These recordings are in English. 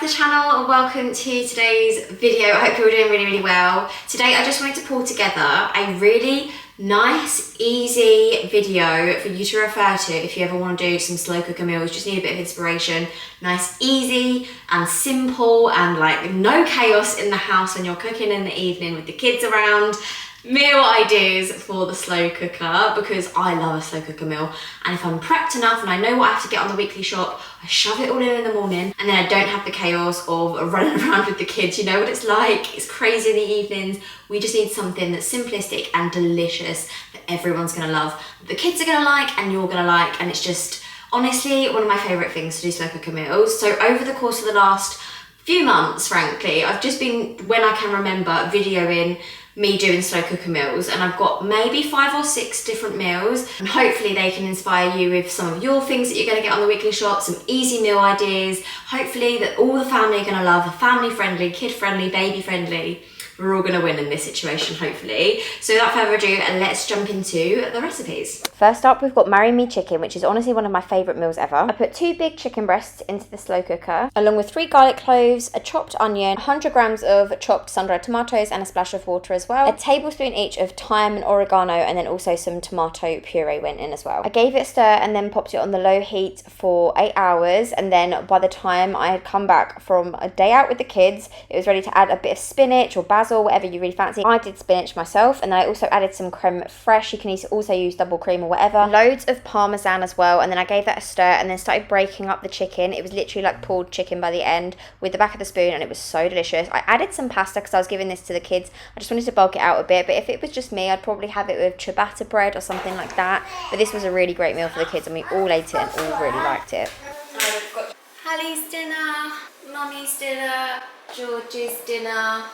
to the channel and welcome to today's video. I hope you're all doing really well. Today I just wanted to pull together a really nice, easy video for you to refer to if you ever want to do some slow cooker meals, just need a bit of inspiration. Nice, easy and simple and like no chaos in the house when you're cooking in the evening with the kids around. Meal ideas for the slow cooker, because I love a slow cooker meal, and if I'm prepped enough and I know what I have to get on the weekly shop, I shove it all in the morning and then I don't have the chaos of running around with the kids. You know what it's like, it's crazy in the evenings. We just need something that's simplistic and delicious that everyone's gonna love, the kids are gonna like and you're gonna like, and it's just honestly one of my favourite things to do slow cooker meals. So over the course of the last few months, frankly, I've just been, when I can remember, videoing me doing slow cooker meals, and I've got maybe 5 or 6 different meals, and hopefully they can inspire you with some of your things that you're going to get on the weekly shop, some easy meal ideas, hopefully that all the family are going to love, family friendly, kid friendly, baby friendly. We're all going to win in this situation, hopefully. So without further ado, let's jump into the recipes. First up, we've got Marry Me Chicken, which is honestly one of my favourite meals ever. I put 2 big chicken breasts into the slow cooker, along with 3 garlic cloves, a chopped onion, 100 grams of chopped sun-dried tomatoes, and a splash of water as well. A tablespoon each of thyme and oregano, and then also some tomato puree went in as well. I gave it a stir and then popped it on the low heat for 8 hours, and then by the time I had come back from a day out with the kids, it was ready to add a bit of spinach or basil, whatever you really fancy. I did spinach myself, and then I also added some creme fraiche. You can also use double cream or whatever. Loads of parmesan as well, and then I gave that a stir and then started breaking up the chicken. It was literally like pulled chicken by the end with the back of the spoon, and it was so delicious. I added some pasta because I was giving this to the kids. I just wanted to bulk it out a bit, but if it was just me, I'd probably have it with ciabatta bread or something like that. But this was a really great meal for the kids, and we all ate it and all really liked it. I've got Hallie's dinner, Mummy's dinner, George's dinner.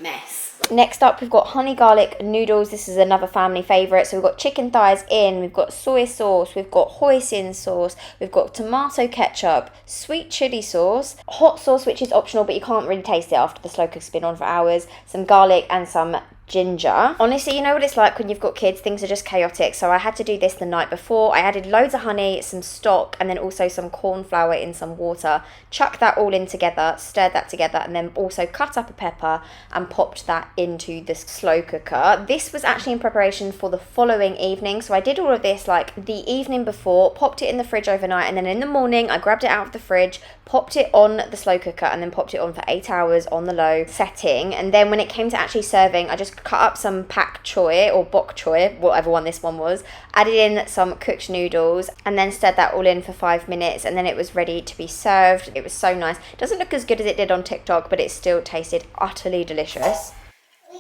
Mess. Next up, we've got honey garlic noodles. This is another family favourite. So we've got chicken thighs in, we've got soy sauce, we've got hoisin sauce, we've got tomato ketchup, sweet chilli sauce, hot sauce, which is optional but you can't really taste it after the slow cooker's been on for hours, some garlic and some ginger. Honestly, you know what it's like when you've got kids, things are just chaotic, so I had to do this the night before. I added loads of honey, some stock, and then also some corn flour in some water, chucked that all in together, stirred that together, and then also cut up a pepper and popped that into the slow cooker. This was actually in preparation for the following evening, so I did all of this like the evening before, popped it in the fridge overnight, and then in the morning I grabbed it out of the fridge, popped it on the slow cooker, and then popped it on for 8 hours on the low setting. And then when it came to actually serving, I just cut up some pak choy or bok choy, whatever one this one was, added in some cooked noodles, and then stirred that all in for 5 minutes, and then it was ready to be served. It was so nice. It doesn't look as good as it did on TikTok, but it still tasted utterly delicious.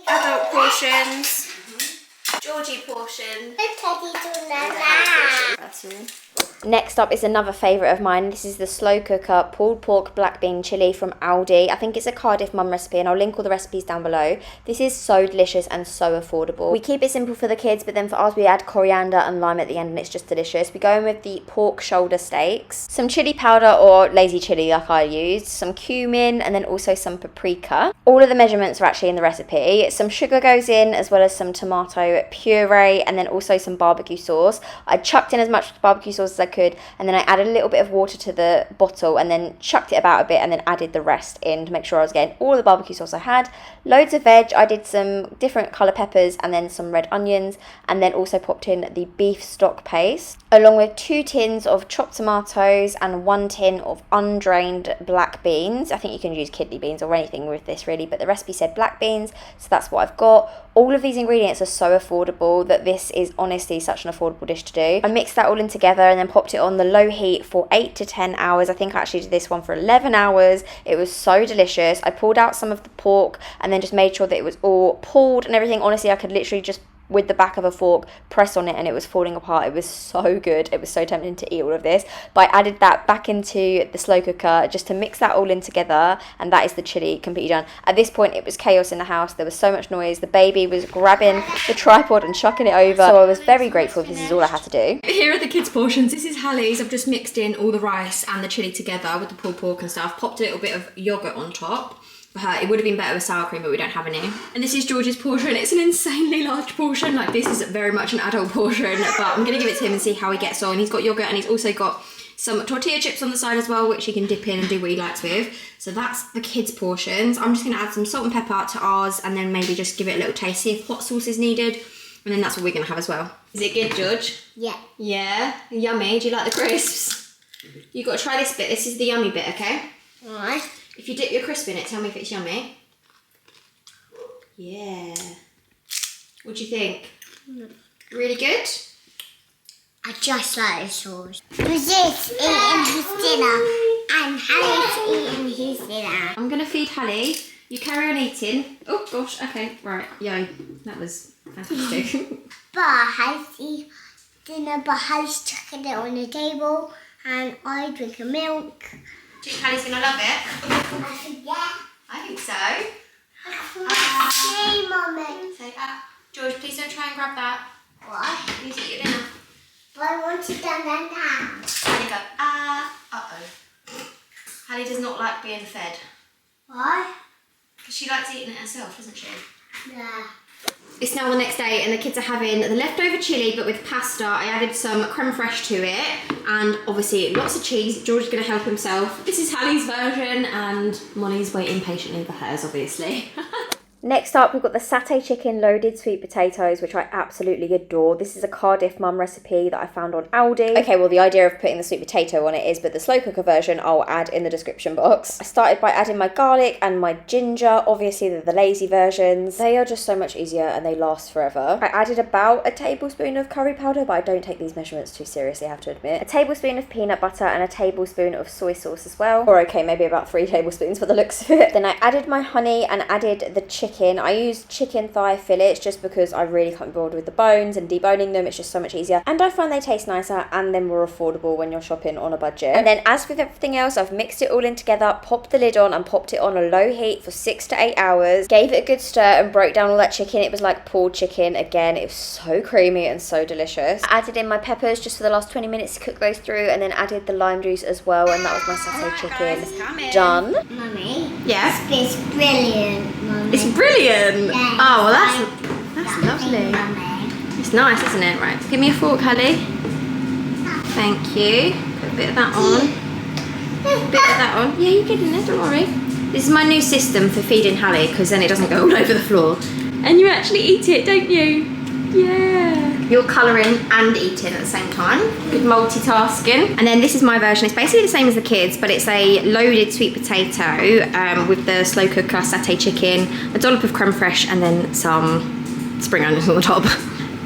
Adult portions. Georgie portion. That's all. Next up is another favourite of mine. This is the slow cooker pulled pork black bean chilli from Aldi. I think it's a Cardiff mum recipe, and I'll link all the recipes down below. This is so delicious and so affordable. We keep it simple for the kids, but then for us we add coriander and lime at the end, and it's just delicious. We go in with the pork shoulder steaks, some chilli powder or lazy chilli like I used, some cumin, and then also some paprika. All of the measurements are actually in the recipe. Some sugar goes in, as well as some tomato puree, and then also some barbecue sauce. I chucked in as much barbecue sauce as I could, and then I added a little bit of water to the bottle and then chucked it about a bit, and then added the rest in to make sure I was getting all the barbecue sauce I had. Loads of veg. I did some different colour peppers and then some red onions, and then also popped in the beef stock paste, along with 2 tins of chopped tomatoes and 1 tin of undrained black beans. I think you can use kidney beans or anything with this really, but the recipe said black beans, so that's what I've got. All of these ingredients are so affordable that this is honestly such an affordable dish to do. I mixed that all in together and then popped it on the low heat for 8 to 10 hours. I think I actually did this one for 11 hours. It was so delicious. I pulled out some of the pork and then just made sure that it was all pulled and everything. Honestly, I could literally just with the back of a fork press on it and it was falling apart. It was so good. It was so tempting to eat all of this, but I added that back into the slow cooker just to mix that all in together, and that is the chili completely done. At this point it was chaos in the house. There was so much noise. The baby was grabbing the tripod and chucking it over, so I was very grateful this is all I had to do. Here are the kids' portions. This is Hallie's. I've just mixed in all the rice and the chili together with the pulled pork and stuff, popped a little bit of yogurt on top. For her, it would have been better with sour cream, but we don't have any. And this is George's portion. It's an insanely large portion. Like, this is very much an adult portion, but I'm gonna give it to him and see how he gets on. He's got yogurt and he's also got some tortilla chips on the side as well, which he can dip in and do what he likes with. So that's the kids' portions. I'm just going to add some salt and pepper to ours, and then maybe just give it a little taste, see if hot sauce is needed, and then that's what we're going to have as well. Is it good, George? Yeah. Yeah? Yummy. Do you like the crisps? You've got to try this bit. This is the yummy bit, okay? Alright. If you dip your crisp in it, tell me if it's yummy. Yeah. What do you think? Really good? I just like the sauce. This eating his dinner and Harry's eating his dinner. I'm going to feed Hallie. You carry on eating. Oh gosh, okay, right. Yo, that was fantastic. But Harry's eating dinner, but Harry's chucking it on the table and I drink a milk. Do you think Hallie's going to love it? I think yeah. I think so. Hey, Mummy. Say, George, please don't try and grab that. What? Please eat your dinner. But I want it done now. Hallie go, uh-oh. Hallie does not like being fed. Why? Because she likes eating it herself, doesn't she? Yeah. It's now the next day and the kids are having the leftover chilli but with pasta. I added some creme fraiche to it and obviously lots of cheese. George is going to help himself. This is Hallie's version and Molly's waiting patiently for hers, obviously. Next up, we've got the satay chicken loaded sweet potatoes, which I absolutely adore. This is a Cardiff mum recipe that I found on Aldi. Okay, well, the idea of putting the sweet potato on it is, but the slow cooker version I'll add in the description box. I started by adding my garlic and my ginger. Obviously, they're the lazy versions. They are just so much easier and they last forever. I added about a tablespoon of curry powder, but I don't take these measurements too seriously, I have to admit. A tablespoon of peanut butter and a tablespoon of soy sauce as well. Or okay, maybe about 3 tablespoons for the looks of it. Then I added my honey and added the chicken. I used chicken thigh fillets just because I really can't be bothered with the bones and deboning them. It's just so much easier. And I find they taste nicer and they're more affordable when you're shopping on a budget. And then as with everything else, I've mixed it all in together, popped the lid on and popped it on a low heat for 6 to 8 hours. Gave it a good stir and broke down all that chicken. It was like pulled chicken. Again, it was so creamy and so delicious. I added in my peppers just for the last 20 minutes to cook those through and then added the lime juice as well. And that was my satay chicken done. Mummy. Yeah? It's brilliant, Mummy. It's brilliant. Yeah, Oh, well that's lovely. Mummy. It's nice, isn't it? Right, give me a fork, Hallie. Thank you. Put a bit of that on. A bit of that on. Yeah, you get in there, don't worry. This is my new system for feeding Hallie because then it doesn't go all over the floor. And you actually eat it, don't you? Yeah. You're colouring and eating at the same time. Good multitasking. And then this is my version. It's basically the same as the kids, but it's a loaded sweet potato with the slow cooker satay chicken, a dollop of creme fraiche, and then some spring onions on the top.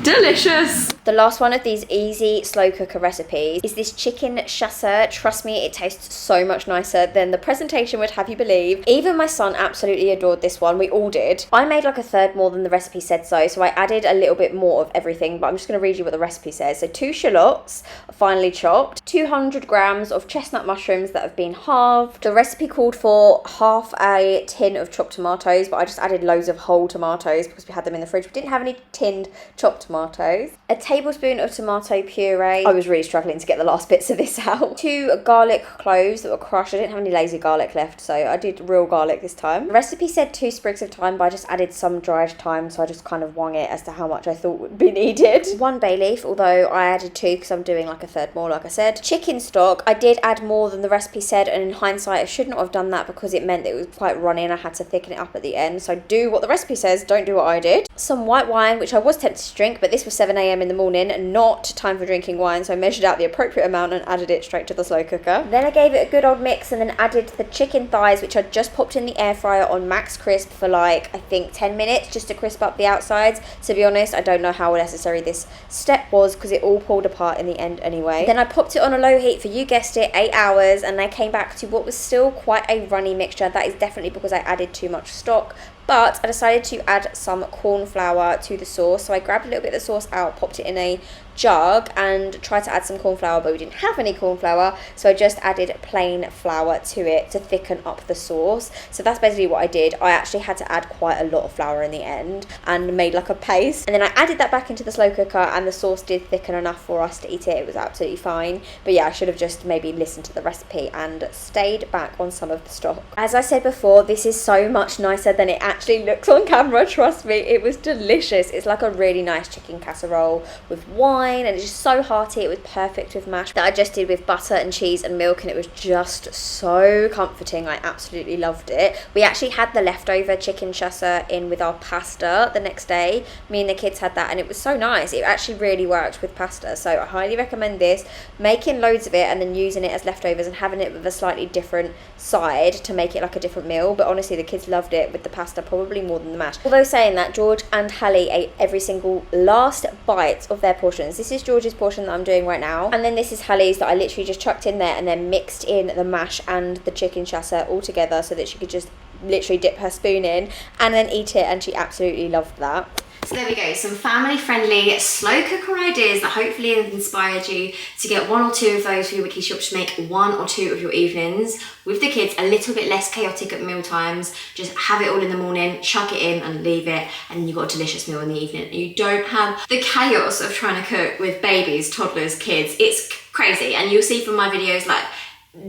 Delicious. The last one of these easy slow cooker recipes is this chicken chasseur. Trust me, it tastes so much nicer than the presentation would have you believe. Even my son absolutely adored this one. We all did. I made like a third more than the recipe said so I added a little bit more of everything, but I'm just going to read you what the recipe says. So 2 shallots, finely chopped, 200 grams of chestnut mushrooms that have been halved. The recipe called for half a tin of chopped tomatoes, but I just added loads of whole tomatoes because we had them in the fridge. We didn't have any tinned chopped tomatoes. A tablespoon of tomato puree. I was really struggling to get the last bits of this out. 2 garlic cloves that were crushed. I didn't have any lazy garlic left, so I did real garlic this time. The recipe said 2 sprigs of thyme, but I just added some dried thyme, so I just kind of wung it as to how much I thought would be needed. 1 bay leaf, although I added 2 because I'm doing like a third more, like I said. Chicken stock. I did add more than the recipe said, and in hindsight, I should not have done that because it meant that it was quite runny and I had to thicken it up at the end. So do what the recipe says, don't do what I did. Some white wine, which I was tempted to drink, but this was 7 AM in the morning, not time for drinking wine, so I measured out the appropriate amount and added it straight to the slow cooker. Then I gave it a good old mix and then added the chicken thighs, which I just popped in the air fryer on max crisp for like I think 10 minutes just to crisp up the outsides. To be honest, I don't know how necessary this step was because it all pulled apart in the end anyway. Then I popped it on a low heat for, you guessed it, 8 hours, and I came back to what was still quite a runny mixture. That is definitely because I added too much stock. But I decided to add some corn flour to the sauce. So I grabbed a little bit of the sauce out, popped it in a jug and tried to add some corn flour, but we didn't have any corn flour, so I just added plain flour to it to thicken up the sauce. So that's basically what I did. I actually had to add quite a lot of flour in the end and made like a paste, and then I added that back into the slow cooker and the sauce did thicken enough for us to eat it. It was absolutely fine. But yeah, I should have just maybe listened to the recipe and stayed back on some of the stock. As I said before, this is so much nicer than it actually looks on camera, trust me. It was delicious. It's like a really nice chicken casserole with wine fine, and it's just so hearty. It was perfect with mash that I just did with butter and cheese and milk, and it was just so comforting. I absolutely loved it. We actually had the leftover chicken chasseur in with our pasta the next day. Me and the kids had that, and it was so nice. It actually really worked with pasta, so I highly recommend this. Making loads of it and then using it as leftovers and having it with a slightly different side to make it like a different meal. But honestly, the kids loved it with the pasta probably more than the mash. Although saying that, George and Hallie ate every single last bite of their portions. This is George's portion that I'm doing right now, and then this is Hallie's that I literally just chucked in there and then mixed in the mash and the chicken chasseur all together so that she could just literally dip her spoon in and then eat it, and she absolutely loved that. So there we go, some family-friendly slow cooker ideas that hopefully have inspired you to get 1 or 2 of those for your weekly shop to make 1 or 2 of your evenings with the kids, a little bit less chaotic at meal times. Just have it all in the morning, chuck it in and leave it, and you've got a delicious meal in the evening. You don't have the chaos of trying to cook with babies, toddlers, kids. It's crazy, and you'll see from my videos, like,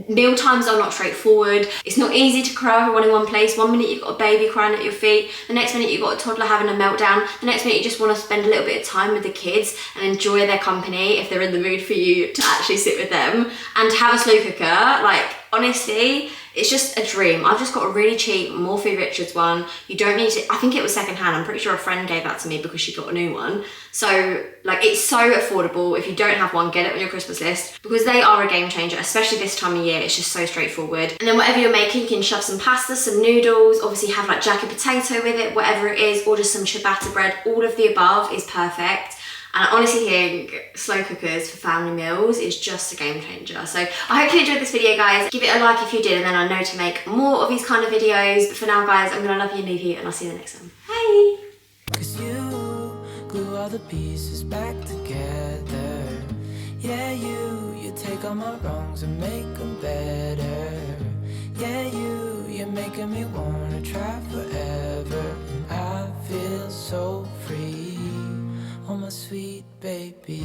meal times are not straightforward. It's not easy to cry everyone in one place. One minute you've got a baby crying at your feet, the next minute you've got a toddler having a meltdown, the next minute you just want to spend a little bit of time with the kids and enjoy their company if they're in the mood for you to actually sit with them. And to have a slow cooker, like, honestly, it's just a dream. I've just got a really cheap Morphy Richards one. You don't need to, I think it was secondhand. I'm pretty sure a friend gave that to me because she got a new one. So, like, it's so affordable. If you don't have one, get it on your Christmas list because they are a game changer, especially this time of year. It's just so straightforward. And then whatever you're making, you can shove some pasta, some noodles, obviously have like jacket potato with it, whatever it is, or just some ciabatta bread. All of the above is perfect. And I honestly think slow cookers for family meals is just a game changer. So I hope you enjoyed this video, guys. Give it a like if you did, and then I know to make more of these kind of videos. But for now, guys, I'm gonna love you and leave you, and I'll see you in the next one. Bye. 'Cause you glue all the pieces back together. Yeah, you take all my wrongs and make them better. Yeah, you're making me wanna try forever. And I feel so free. Oh, my sweet baby.